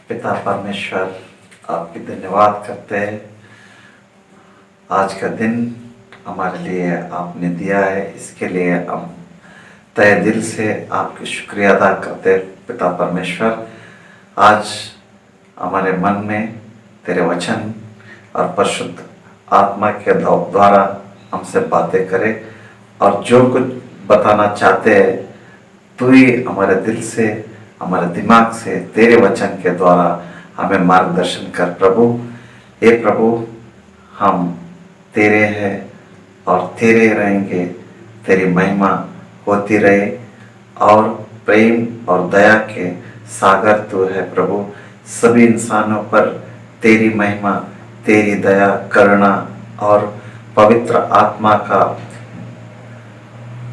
पिता परमेश्वर, आपकी धन्यवाद करते हैं। आज का दिन हमारे लिए आपने दिया है, इसके लिए हम तहे दिल से आपकी शुक्रिया अदा करते हैं। पिता परमेश्वर, आज हमारे मन में तेरे वचन और परिशुद्ध आत्मा के द्वारा हमसे बातें करे, और जो कुछ बताना चाहते हैं तू ही हमारे दिल से, हमारे दिमाग से तेरे वचन के द्वारा हमें मार्गदर्शन कर प्रभु। हे प्रभु, हम तेरे हैं और तेरे रहेंगे, तेरी महिमा होती रहे, और प्रेम और दया के सागर तू है प्रभु। सभी इंसानों पर तेरी महिमा, तेरी दया, करुणा और पवित्र आत्मा का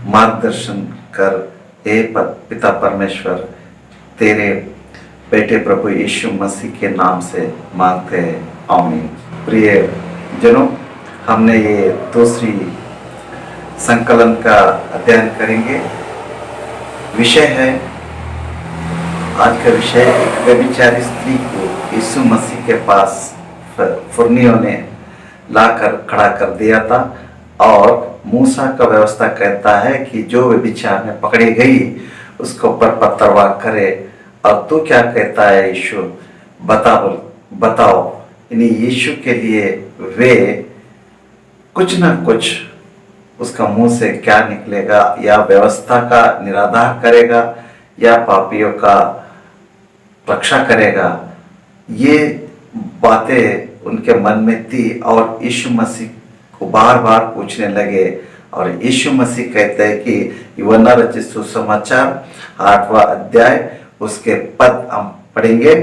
मार्गदर्शन कर। हे पिता परमेश्वर, तेरे बेटे प्रभु यीशु मसीह के नाम से मांगते हैं, आमीन। प्रिय जनों, हमने ये दूसरी संकलन का अध्ययन करेंगे। विषय है, आज का विषय, एक व्यभिचारी स्त्री को यीशु मसीह के पास फुर्नियों ने लाकर खड़ा कर दिया था, और मूसा का व्यवस्था कहता है कि जो व्यभिचार में पकड़ी गई उसको ऊपर पत्थरवाह करे। और तू क्या कहता है यीशु, बताओ। यानी यीशु के लिए वे कुछ ना कुछ उसका मुंह से क्या निकलेगा, या व्यवस्था का निराधार करेगा या पापियों का रक्षा करेगा, ये बातें उनके मन में थी। और यीशु मसीह को बार बार पूछने लगे, और यीशु मसीह कहते हैं कि यूहन्ना रचित सुसमाचार 8वां अध्याय उसके पद हम पढ़ेंगे।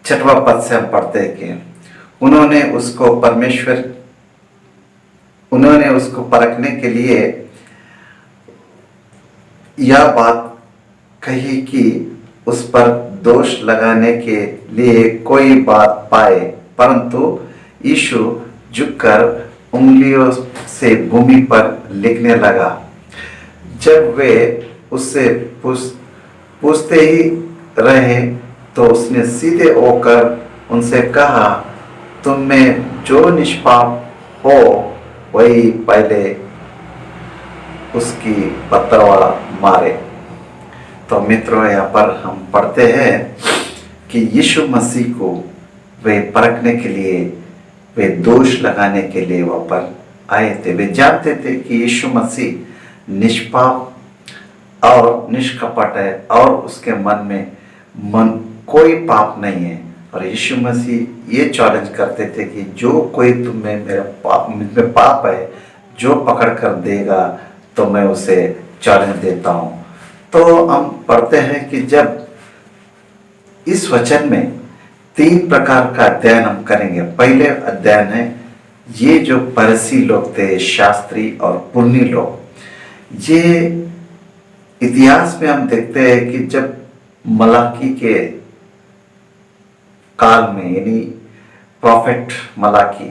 6वां पद से हम पढ़ते हैं कि उन्होंने उसको परखने के लिए यह बात कही कि उस पर दोष लगाने के लिए कोई बात पाए, परंतु यीशु झुककर उंगलियों से भूमि पर लिखने लगा। जब वे उससे पूछते ही रहे तो उसने सीधे होकर उनसे कहा, तुम में जो निष्पाप हो वही पहले उसकी पत्थरवाह मारे। तो मित्रों, यहाँ पर हम पढ़ते हैं कि यीशु मसीह को वे परखने के लिए, वे दोष लगाने के लिए वहाँ पर आए थे। वे जानते थे कि यीशु मसीह निष्पाप और निष्कपट है, और उसके मन कोई पाप नहीं है। और यीशु मसीह ये चैलेंज करते थे कि जो कोई तुम्हें में पाप है, जो पकड़ कर देगा तो मैं उसे चैलेंज देता हूँ। तो हम पढ़ते हैं कि जब इस वचन में 3 प्रकार का अध्ययन हम करेंगे। पहले अध्ययन है, ये जो फरीसी लोग थे, शास्त्री और पुन्नी लोग, ये इतिहास में हम देखते हैं कि जब मलाकी के काल में, यानी प्रॉफिट मलाकी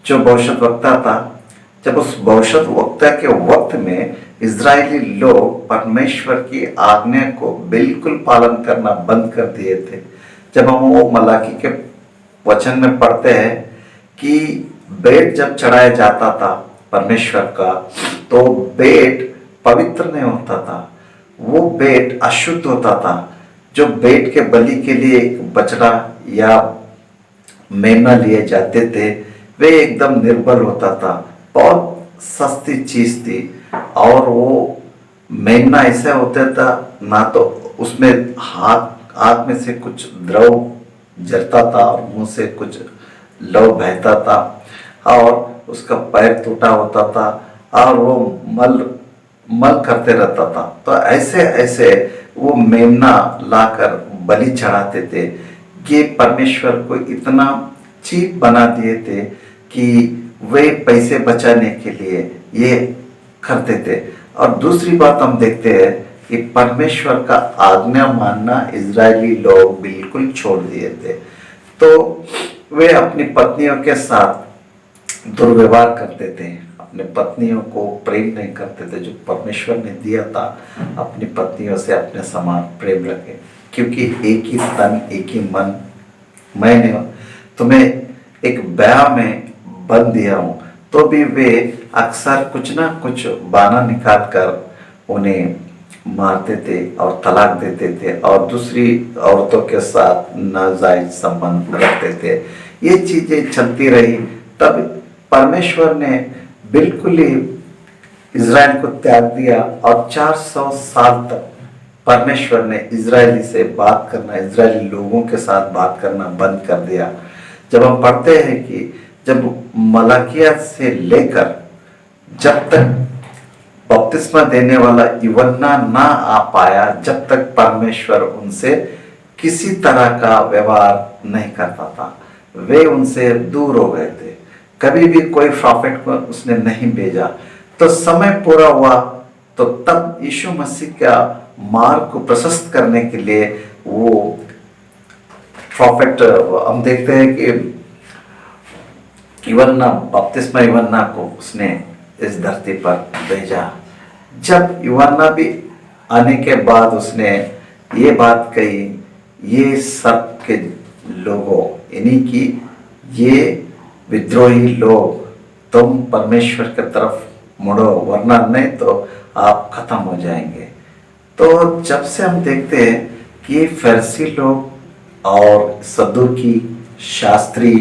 जो भविष्यद्वक्ता था, जब उस भविष्यद्वक्ता के वक्त में इजरायली लोग परमेश्वर की आज्ञा को बिल्कुल पालन करना बंद कर दिए थे। जब हम वो मलाकी के वचन में पढ़ते हैं कि भेंट जब चढ़ाया जाता था परमेश्वर का, तो भेंट पवित्र नहीं होता था, वो भेंट अशुद्ध होता था। जो भेंट के बलि के लिए एक बछड़ा या मेमना लिए जाते थे, वे एकदम निर्बल होता था, बहुत सस्ती चीज थी। और वो मेमना ऐसा होता था, ना तो उसमें हाथ में से कुछ द्रव जरता था और मुंह से कुछ लव बहता था, और उसका पैर टूटा होता था, और वो मल करते रहता था। तो ऐसे वो मेमना लाकर बलि चढ़ाते थे। ये परमेश्वर को इतना चीप बना दिए थे कि वे पैसे बचाने के लिए ये करते थे। और दूसरी बात हम देखते हैं कि परमेश्वर का आज्ञा मानना इजरायली लोग बिल्कुल छोड़ दिए थे। तो वे अपनी पत्नियों के साथ दुर्व्यवहार करते थे, अपने पत्नियों को प्रेम नहीं करते थे जो परमेश्वर ने दिया था। अपनी पत्नियों से अपने समान प्रेम रखें। क्योंकि एक ही तन एक ही मन, मैंने तुम्हें एक ब्याह में बंध दिया हूँ। तो भी वे अक्सर कुछ ना कुछ बहाना निकाल कर उन्हें मारते थे और तलाक देते थे और दूसरी औरतों के साथ नाजायज संबंध रखते थे। ये चीजें चलती रही। तब परमेश्वर ने बिल्कुल ही इज़राइल को त्याग दिया और 400 साल तक परमेश्वर ने इजरायली से बात करना, इजरायली लोगों के साथ बात करना बंद कर दिया। जब हम पढ़ते हैं कि जब मलाकिया से लेकर जब तक बपतिस्मा देने वाला यूहन्ना ना आ पाया, जब तक परमेश्वर उनसे किसी तरह का व्यवहार नहीं करता था, वे उनसे दूर हो गए थे। कभी भी कोई प्रॉफिट को उसने नहीं भेजा। तो समय पूरा हुआ तो तब यीशु मसीह का मार्ग को प्रशस्त करने के लिए वो प्रॉफिट, हम देखते हैं कि यूहन्ना, बपतिस्मा यूहन्ना को उसने इस धरती पर भेजा। जब यूहन्ना भी आने के बाद उसने ये बात कही, ये सब के लोगों, यानी कि ये विद्रोही लोग, तुम परमेश्वर की तरफ मुड़ो वरना नहीं तो आप खत्म हो जाएंगे। तो जब से हम देखते हैं कि फरीसी लोग और सदूकी, शास्त्री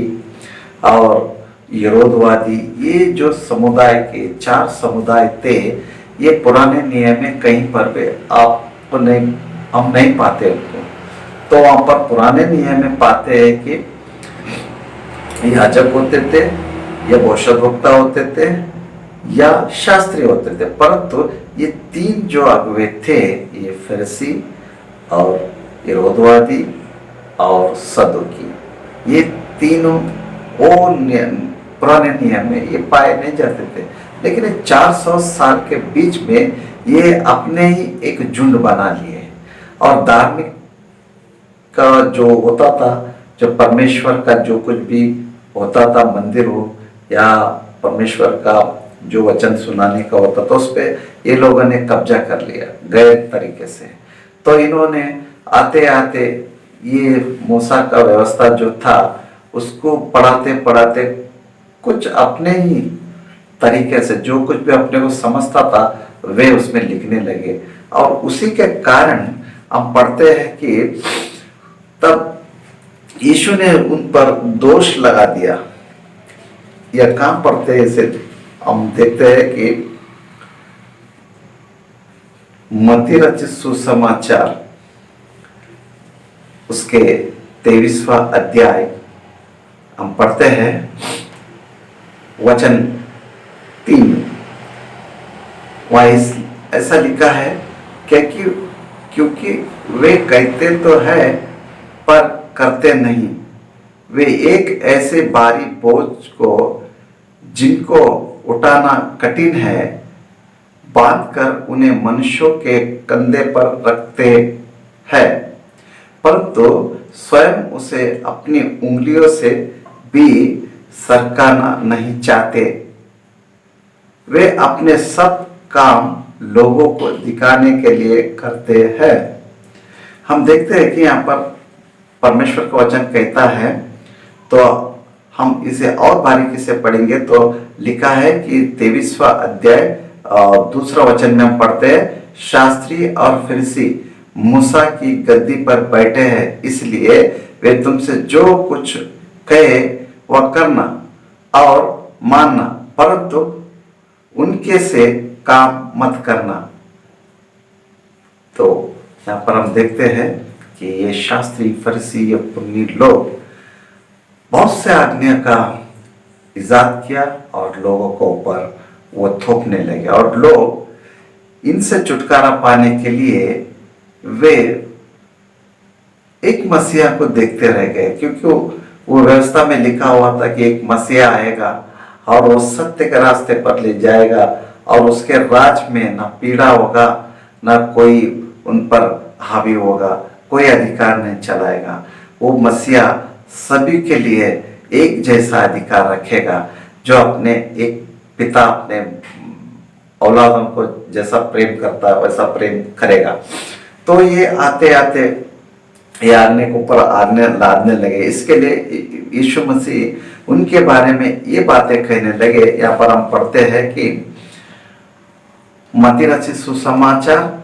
और यहूदवादी, ये जो समुदाय के 4 समुदाय थे, ये पुराने नियम में कहीं पर भी आपको नहीं, हम नहीं पाते उनको। तो वहां पर पुराने नियम में पाते हैं कि याजक होते थे या भविष्यद्वक्ता होते थे या शास्त्री होते थे, परंतु ये 3 जो अगुवे थे, ये फरीसी और यहूदवादी और सदूकी, ये तीनों वो पुराने नियम में ये पाए नहीं जाते थे। लेकिन 400 साल के बीच में ये अपने ही एक झुंड बना लिए और धार्मिक का जो होता था, जो परमेश्वर का जो कुछ भी होता था, मंदिर हो या परमेश्वर का जो वचन सुनाने का होता था, उस पर ये लोगों ने कब्जा कर लिया गैर तरीके से। तो इन्होंने आते आते ये मूसा का व्यवस्था जो था उसको पढ़ाते पढ़ाते कुछ अपने ही तरीके से जो कुछ भी अपने को समझता था वे उसमें लिखने लगे। और उसी के कारण हम पढ़ते हैं कि तब यीशु ने उन पर दोष लगा दिया। यह काम पढ़ते हैं, इसे हम देखते हैं कि मत्ती रचित सुसमाचार उसके 23वां अध्याय हम पढ़ते हैं वचन 3। वहाँ ऐसा लिखा है क्योंकि वे कहते तो है पर करते नहीं। वे एक ऐसे भारी बोझ को जिनको उठाना कठिन है बांधकर उन्हें मनुष्यों के कंधे पर रखते हैं, परंतु स्वयं उसे अपनी उंगलियों से भी सरकाना नहीं चाहते। वे अपने सब काम लोगों को दिखाने के लिए करते हैं। हम देखते हैं कि यहाँ पर परमेश्वर का वचन कहता है, तो हम इसे और बारीकी से पढ़ेंगे तो लिखा है कि 23वां अध्याय 2 वचन में हम पढ़ते हैं, शास्त्री और फरीसी मूसा की गद्दी पर बैठे हैं, इसलिए वे तुमसे जो कुछ कहे वह करना और मानना, परंतु उनके से काम मत करना। तो यहाँ पर हम देखते हैं कि ये शास्त्री, फरीसी, ये पुन्नी लोग बहुत से आज्ञा का इजाद किया और लोगों को ऊपर वो थोपने लगे, और लोग इनसे छुटकारा पाने के लिए वे एक मसीहा को देखते रह गए, क्योंकि वो व्यवस्था में लिखा हुआ था कि एक मसीहा आएगा और वो सत्य के रास्ते पर ले जाएगा और उसके राज में ना पीड़ा होगा, ना कोई उन पर हावी होगा, कोई अधिकार नहीं चलाएगा। वो मसीहा सभी के लिए एक जैसा अधिकार रखेगा, जो अपने एक पिता अपने औलादों को जैसा प्रेम करता है वैसा प्रेम करेगा। तो ये आते आते ये आज्ञा के ऊपर आज्ञा लादने लगे। इसके लिए यीशु मसीह उनके बारे में ये बातें कहने लगे। यहाँ पर हम पढ़ते हैं कि मत्ती रचित सुसमाचार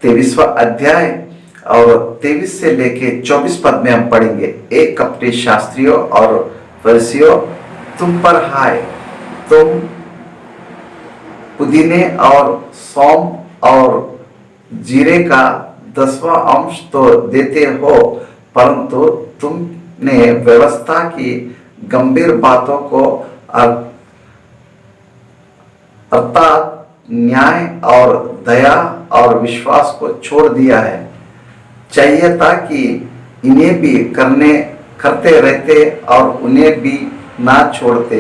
23वां अध्याय और 23 से लेके 24 पद में हम पढ़ेंगे। एक कपटी शास्त्रियों और फरीसियों, तुम पर हाय, तुम पुदीने और सौंफ और जीरे का 10वां अंश तो देते हो, परंतु तुमने व्यवस्था की गंभीर बातों को अर्थात न्याय और दया और विश्वास को छोड़ दिया है। चाहिए था कि इन्हें भी करते रहते और उन्हें भी ना छोड़ते।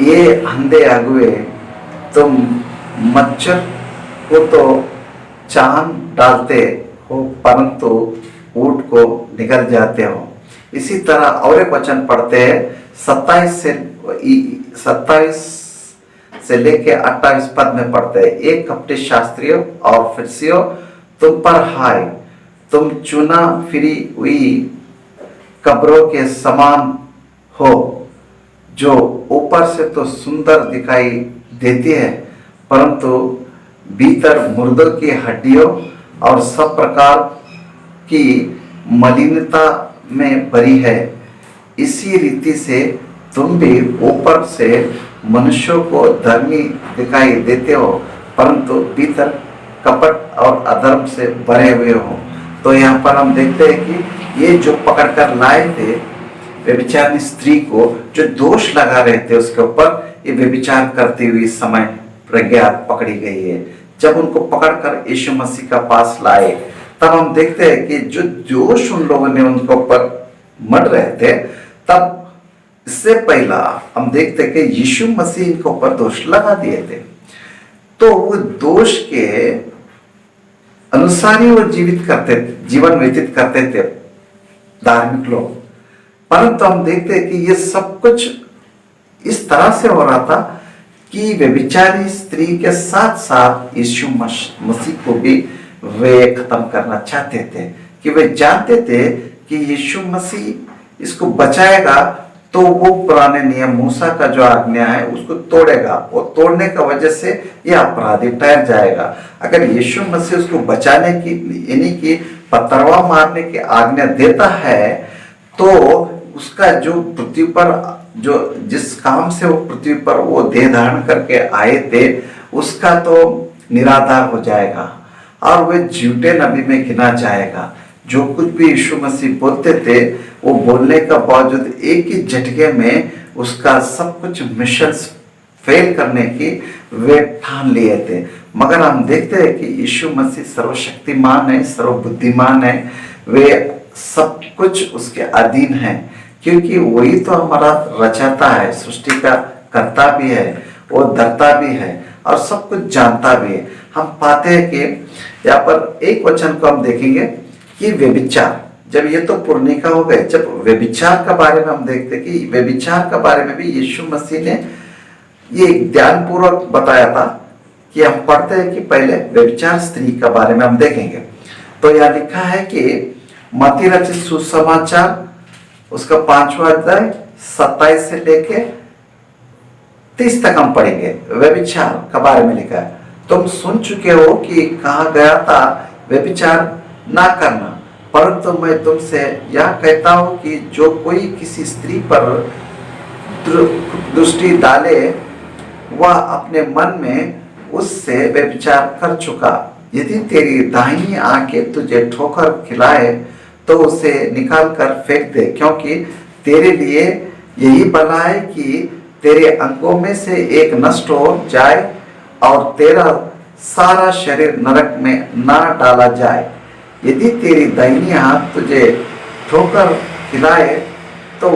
ये अंधे अगुए, तुम मच्छर को तो चांद डालते हो, परंतु ऊंट को निगल जाते हो। इसी तरह और एक वचन पढ़ते हैं 27 से लेके 28 पद में पढ़ते हैं। एक कपटी शास्त्रियों और फरीसियों, तुम पर हाय, तुम चुना फिरी हुई कब्रों के समान हो, जो ऊपर से तो सुंदर दिखाई देती है, परंतु भीतर मुर्दों की हड्डियों और सब प्रकार की मलिनता में भरी है। इसी रीति से तुम भी ऊपर से मनुष्यों को धर्मी दिखाई देते हो, परंतु भीतर कपट और अधर्म से भरे हुए हो। तो यहाँ पर हम देखते हैं कि ये जो पकड़ कर लाए थे व्यभिचारिणी स्त्री को, जो दोष लगा रहे थे उसके ऊपर, ये व्यभिचार करती हुई समय प्रज्ञा पकड़ी गई है। जब उनको पकड़कर यीशु मसीह का पास लाए, तब हम देखते हैं कि जो दोष उन लोगों ने उनके ऊपर मढ़ रहे थे, तब इससे पहला हम देखते हैं कि यीशु मसीह इनके ऊपर दोष लगा दिए थे। तो वो दोष के अनुसार ही वो जीवन व्यतीत करते थे धार्मिक लोग। परंतु हम देखते हैं कि ये सब कुछ इस तरह से हो रहा था कि व्यभिचारी स्त्री के साथ साथ यीशु मसीह को भी वे खत्म करना चाहते थे, कि वे जानते थे कि यीशु मसीह इसको बचाएगा तो वो पुराने नियम मूसा का जो आज्ञा है उसको तोड़ेगा, और तोड़ने का वजह से ये अपराधी ठहर जाएगा। अगर यीशु मसीह उसको बचाने की यानी कि पत्थरवा मारने की आज्ञा देता है, तो उसका जो पृथ्वी पर जो जिस काम से वो पृथ्वी पर वो देह धारण करके आए थे, उसका तो निराधार हो जाएगा और वे झूठे नबी में गिना जाएगा। जो कुछ भी यीशु मसीह बोलते थे, वो बोलने का बावजूद एक ही झटके में उसका सब कुछ मिशन फेल करने की वे ठान लिए थे। मगर हम देखते हैं कि यीशु मसीह सर्वशक्तिमान है, सर्वबुद्धिमान है, वे सब कुछ उसके अधीन है, क्योंकि वही तो हमारा रचाता है, सृष्टि का करता भी है, वो धरता भी है और सब कुछ जानता भी है। हम पाते हैं कि यहाँ पर एक वचन को हम देखेंगे कि व्यभिचार, जब ये तो पुर्णिका हो गए, जब व्यभिचार का बारे में हम देखते हैं कि व्यभिचार का बारे में भी यीशु मसीह ने ये ध्यान पूर्वक बताया था। कि हम पढ़ते हैं कि पहले व्यभिचार स्त्री का बारे में हम देखेंगे। तो यहाँ लिखा है कि मत्ती रचित सुसमाचार उसका 5वां अध्याय 27 से लेके 30 तक हम पढ़ेंगे। व्यभिचार के बारे में लिखा है, तुम सुन चुके हो कि कहा गया था व्यभिचार ना करना, परंतु मैं तुमसे यह कहता हूं कि जो कोई किसी स्त्री पर दृष्टि डाले, वह अपने मन में उससे व्यभिचार कर चुका। यदि तेरी दाहिनी आंखें तुझे ठोकर खिलाए, तो उसे निकाल कर फेंक दे, क्योंकि तेरे लिए यही भला है कि तेरे अंगों में से एक नष्ट हो जाए और तेरा सारा शरीर नरक में ना डाला जाए। यदि तेरी दाहिनी हाथ तुझे ठोकर खिलाए, तो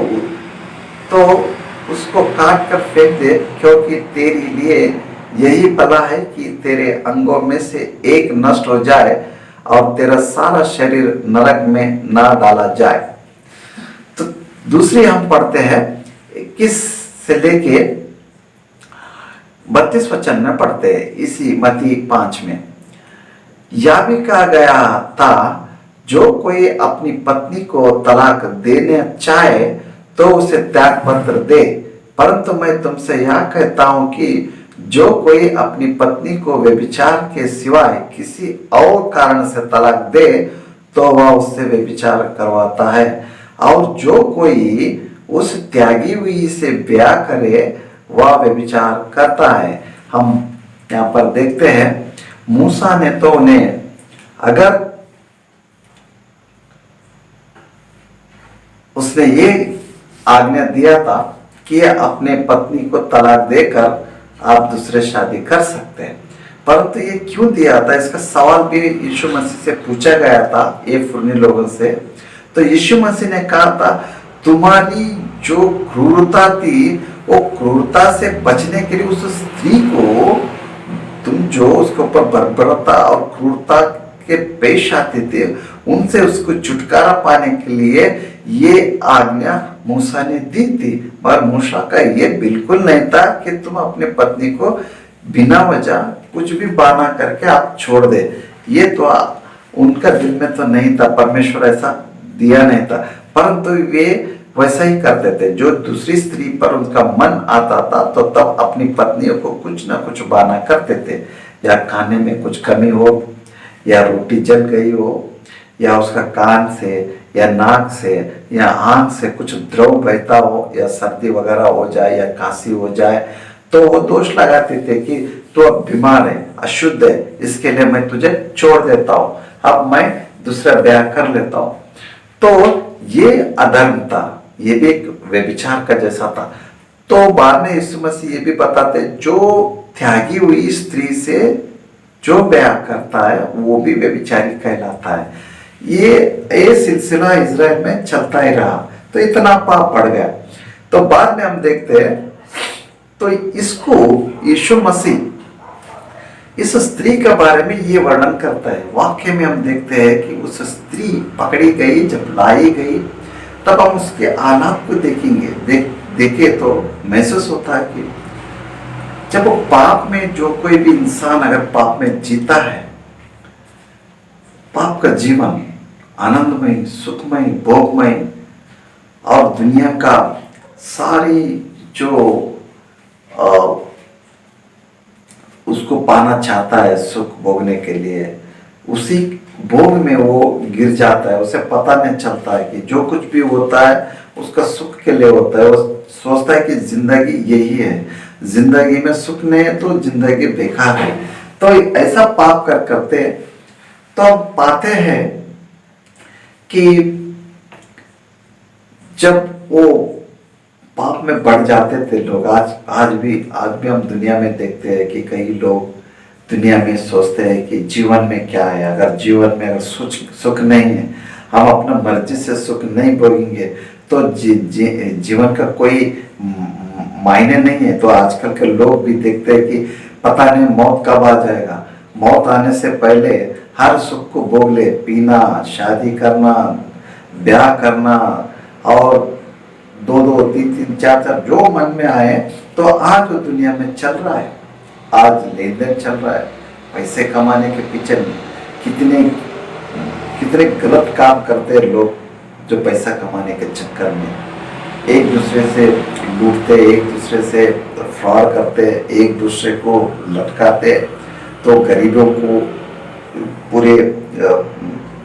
उसको काट कर फेंक दे, क्योंकि तेरे लिए यही भला है कि तेरे अंगों में से एक नष्ट हो जाए और तेरा सारा शरीर नरक में ना डाला जाए। तो दूसरी हम पढ़ते हैं 21 से लेके 32 वचन में पढ़ते हैं, इसी मत्ती 5 में। यह भी कहा गया था, जो कोई अपनी पत्नी को तलाक देना चाहे तो उसे त्याग पत्र दे, परंतु मैं तुमसे यह कहता हूं कि जो कोई अपनी पत्नी को व्यभिचार के सिवाय किसी और कारण से तलाक दे तो वह उससे व्यभिचार करवाता है, और जो कोई उस त्यागी हुई से ब्याह करे वह व्यभिचार करता है। हम यहाँ पर देखते हैं मूसा ने तो उन्हें अगर उसने ये आज्ञा दिया था कि अपने पत्नी को तलाक देकर आप दूसरे शादी कर सकते हैं, परंतु ये क्यों दिया था इसका सवाल भी यीशु मसीह से पूछा गया था ये फुर्नी लोगों से। तो यीशु मसीह ने कहा था तुम्हारी जो क्रूरता थी वो क्रूरता से बचने के लिए उस स्त्री को तुम जो उसके ऊपर बर्बरता और क्रूरता के पेश आते थे उनसे उसको छुटकारा पाने के लिए ये आज्ञा मूसा ने दी थी। मगर मूसा का ये बिल्कुल नहीं था कि तुम अपनी पत्नी को बिना वजह कुछ भी बहाना करके आप छोड़ दे, ये तो उनका दिल में तो नहीं था, परमेश्वर ऐसा दिया नहीं था, परंतु वे वैसा ही करते थे। जो दूसरी स्त्री पर उनका मन आता था तो तब अपनी पत्नियों को कुछ ना कुछ बहाना करते थे, या खाने में कुछ कमी हो, या रोटी जल गई हो, या उसका कान से या नाक से या आंख से कुछ द्रव बहता हो, या सर्दी वगैरह हो जाए या खांसी हो जाए, तो वो दोष लगाते थे कि तू अब बीमार है, अशुद्ध है, इसके लिए मैं तुझे छोड़ देता हूँ, अब मैं दूसरा ब्याह कर लेता हूँ। तो ये अधर्म था, ये भी एक व्यभिचार का जैसा था। तो बाद में यीशु मसीह ये भी बताते जो त्यागी हुई स्त्री से जो ब्याह करता है वो भी व्यभिचारी कहलाता है। ये सिलसिला इजराइल में चलता ही रहा, तो इतना पाप बढ़ गया। तो बाद में हम देखते हैं तो इसको यीशु मसीह इस स्त्री के बारे में ये वर्णन करता है। वाक्य में हम देखते हैं कि उस स्त्री पकड़ी गई, जब लाई गई तब हम उसके हालात को देखेंगे, देखे तो महसूस होता है कि जब वो पाप में जो कोई भी इंसान अगर पाप में जीता है, पाप का जीवन आनंदमय, सुखमय, भोगमय और दुनिया का सारी जो उसको पाना चाहता है सुख भोगने के लिए, उसी भोग में वो गिर जाता है। उसे पता नहीं चलता है कि जो कुछ भी होता है उसका सुख के लिए होता है। वो सोचता है कि जिंदगी यही है, जिंदगी में सुख नहीं है तो जिंदगी बेकार है। तो ऐसा पाप करते तो हम पाते हैं कि जब वो पाप में बढ़ जाते थे लोग, आज भी हम दुनिया में देखते हैं कि कई लोग दुनिया में सोचते हैं कि जीवन में क्या है, अगर जीवन में अगर सुख नहीं है, हम अपना मर्जी से सुख नहीं भोगेंगे तो जीवन का कोई मायने नहीं है। तो आजकल के लोग भी देखते हैं कि पता नहीं मौत कब आ जाएगा, मौत आने से पहले हर सुख को भोग ले, पीना, शादी करना, ब्याह करना और दो तीन चार जो मन में आए। तो आज जो दुनिया में चल रहा है, आज लेन देन चल रहा है, पैसे कमाने के पीछे कितने गलत काम करते हैं लोग, जो पैसा कमाने के चक्कर में एक दूसरे से लूटते, एक दूसरे से फ्रॉड करते, एक दूसरे को लटकाते, तो गरीबों को पूरे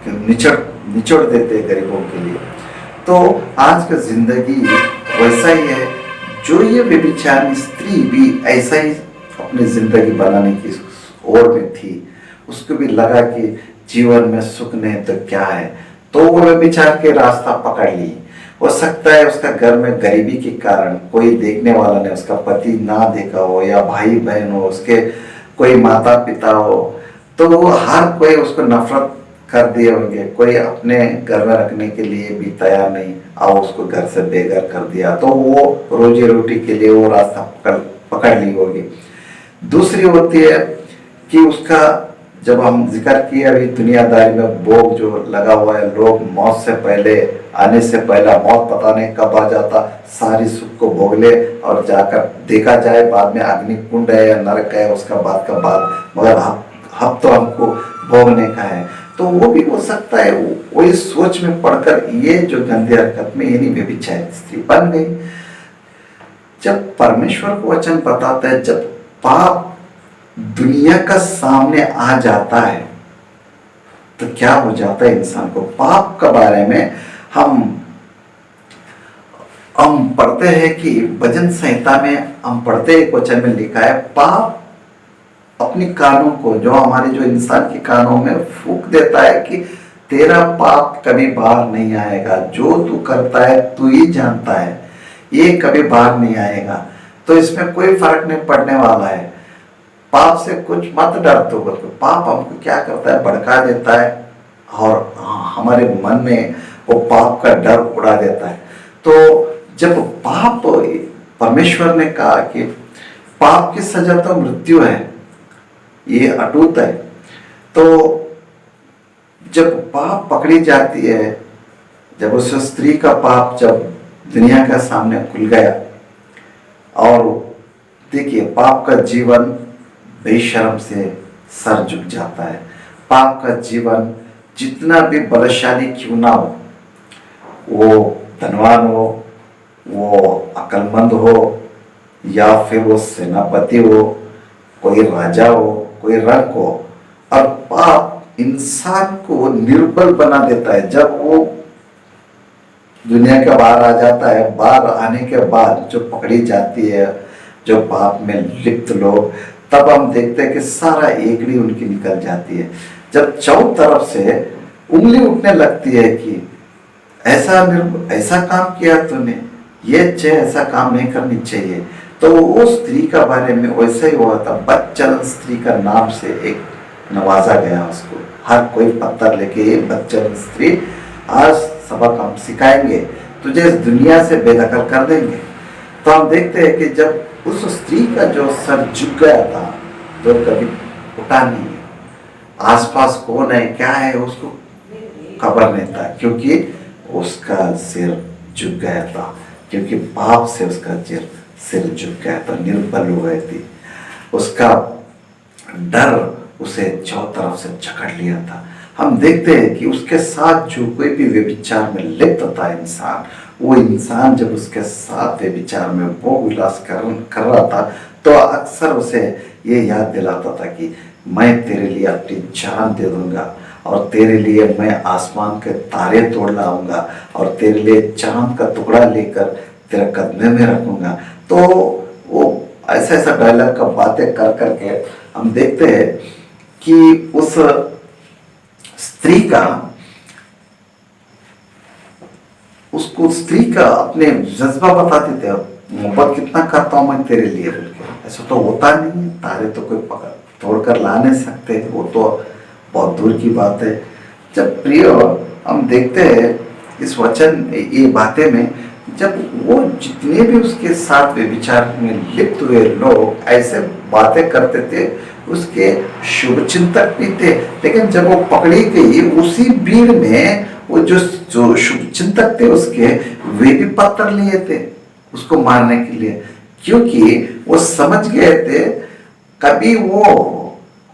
निचोड़ देते गरीबों के लिए। तो आज का जिंदगी वैसा ही है। जो ये व्यभिचारी स्त्री भी ऐसा ही अपनी जिंदगी बनाने की ओर में थी, उसको भी लगा कि जीवन में सुख नहीं तो क्या है, तो वो व्यभिचार के रास्ता पकड़ ली। हो सकता है उसका घर में गरीबी के कारण कोई देखने वाला ने उसका पति ना देखा हो, या भाई बहन हो, उसके कोई माता पिता हो, तो हर कोई उसको नफरत कर दिए होंगे, कोई अपने घर में रखने के लिए भी तैयार नहीं, और उसको घर से बेघर कर दिया, तो वो रोजी रोटी के लिए वो रास्ता पकड़ ली होगी। दूसरी होती है कि उसका, जब हम जिक्र किए अभी दुनियादारी में भोग जो लगा हुआ है, लोग मौत से पहले, आने से पहला मौत पता नहीं कब आ जाता, सारी सुख को भोग ले और जाकर देखा जाए बाद में अग्नि कुंड है या नरक है उसका बात का बात, मगर अब तो हमको भोगने का है। तो वो भी हो सकता है वो इस सोच में पड़कर ये जो गंदे हरकत में यानी व्यभिचारिणी स्त्री बन गई। जब परमेश्वर को वचन बताता है, जब पाप दुनिया का सामने आ जाता है तो क्या हो जाता है इंसान को। पाप के बारे में हम पढ़ते हैं कि भजन संहिता में हम पढ़ते एक वचन में लिखा है, पाप अपनी कानों को, जो हमारे जो इंसान के कानों में फूंक देता है कि तेरा पाप कभी बाहर नहीं आएगा, जो तू करता है तू ही जानता है, ये कभी बाहर नहीं आएगा, तो इसमें कोई फर्क नहीं पड़ने वाला है, पाप से कुछ मत डर। तो पाप हमको क्या करता है, भड़का देता है और हमारे मन में वो पाप का डर उड़ा देता है। तो जब पाप, परमेश्वर ने कहा कि पाप की सजा तो मृत्यु है, ये अटूट है। तो जब पाप पकड़ी जाती है, जब उस स्त्री का पाप जब दुनिया का सामने खुल गया, और देखिए पाप का जीवन बेशर्म से सर झुक जाता है। पाप का जीवन जितना भी बलशाली क्यों ना हो, वो धनवान हो, वो अक्लमंद हो, या फिर वो सेनापति हो, कोई राजा हो, कोई रंग हो, और पाप इंसान को निर्बल बना देता है। जब वो दुनिया के बाहर आ जाता है, बाहर आने के बाद जो पकड़ी जाती है, जो पाप में लिप्त लोग, तब हम देखते हैं कि सारा एकड़ी उनकी निकल जाती है। जब चारों तरफ से उंगली उठने लगती है कि ऐसा काम किया तूने, ये ऐसा काम नहीं करनी चाहिए, तो वो स्त्री का बारे में वैसा ही हुआ था। बच्चन स्त्री का नाम से एक नवाजा गया उसको, हर कोई पत्थर लेके, ये बच्चन स्त्री, आज सबक हम सिखाएंगे, तुझे इस दुनिया से बेदखल कर देंगे। तो हम देखते हैं कि जब उस स्त्री का जो सर झुक गया था, जो कभी उठा नहीं है, आसपास कौन है क्या है उसको खबर नहीं था, क्योंकि उसका सिर झुक गया था, क्योंकि पाप से उसका सिर झुक गया था, निर्बल हो गई थी। उसका डर उसे चारों तरफ से जकड़ लिया था। हम देखते हैं कि उसके साथ जो कोई भी व्यभिचार में लिप्त था इंसान, वो इंसान जब उसके साथ व्यभिचार में भोग विलास कर रहा था, तो अक्सर उसे ये याद दिलाता था कि मैं तेरे लिए अपनी जान दे दूंगा, और तेरे लिए मैं आसमान के तारे तोड़ लाऊंगा, और तेरे लिए चांद का टुकड़ा लेकर तेरे कदमे में रखूंगा। तो वो ऐसा ऐसा डायलॉग का बातें कर करके हम देखते हैं कि उस स्त्री का, उसको स्त्री का अपने जज्बा बताते थे, मोहब्बत कितना करता हूं मैं तेरे लिए बोल के। ऐसा तो होता नहीं है, तारे तो कोई पकड़ तोड़ कर ला नहीं सकते, वो तो बहुत दूर की बात है। जब प्रिय हम देखते हैं इस वचन, ये बातें में, जब वो जितने भी उसके साथ व्यभिचार में लिप्त हुए लोग ऐसे बातें करते थे, उसके शुभ चिंतक भी थे, लेकिन जब वो पकड़ी गई, उसी भीड़ में वो जो शुभ चिंतक थे उसके, वे भी पत्थर लिए थे उसको मारने के लिए, क्योंकि वो समझ गए थे कभी वो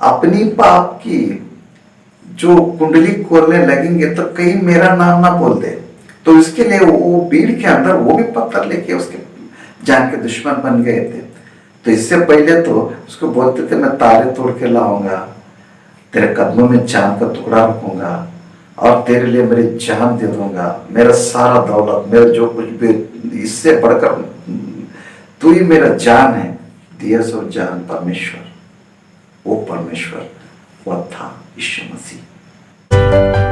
अपनी पाप की जो कुंडली खोलने लगेंगे तो कहीं मेरा नाम ना बोल दे। तो इसके लिए वो भीड़ के अंदर वो भी पत्थर लेके उसके जान के दुश्मन बन गए थे। तो इससे पहले तो उसको बोलते थे मैं तारे तोड़ के लाऊंगा, तेरे कदमों में चांद का टुकड़ा रखूंगा, और तेरे लिए मेरी जान दे दूंगा, मेरा सारा दौलत, मेरा जो कुछ भी, इससे बढ़कर तू ही मेरा जान है। दिया सो जान परमेश्वर, वो परमेश्वर वह था यीशु मसीह।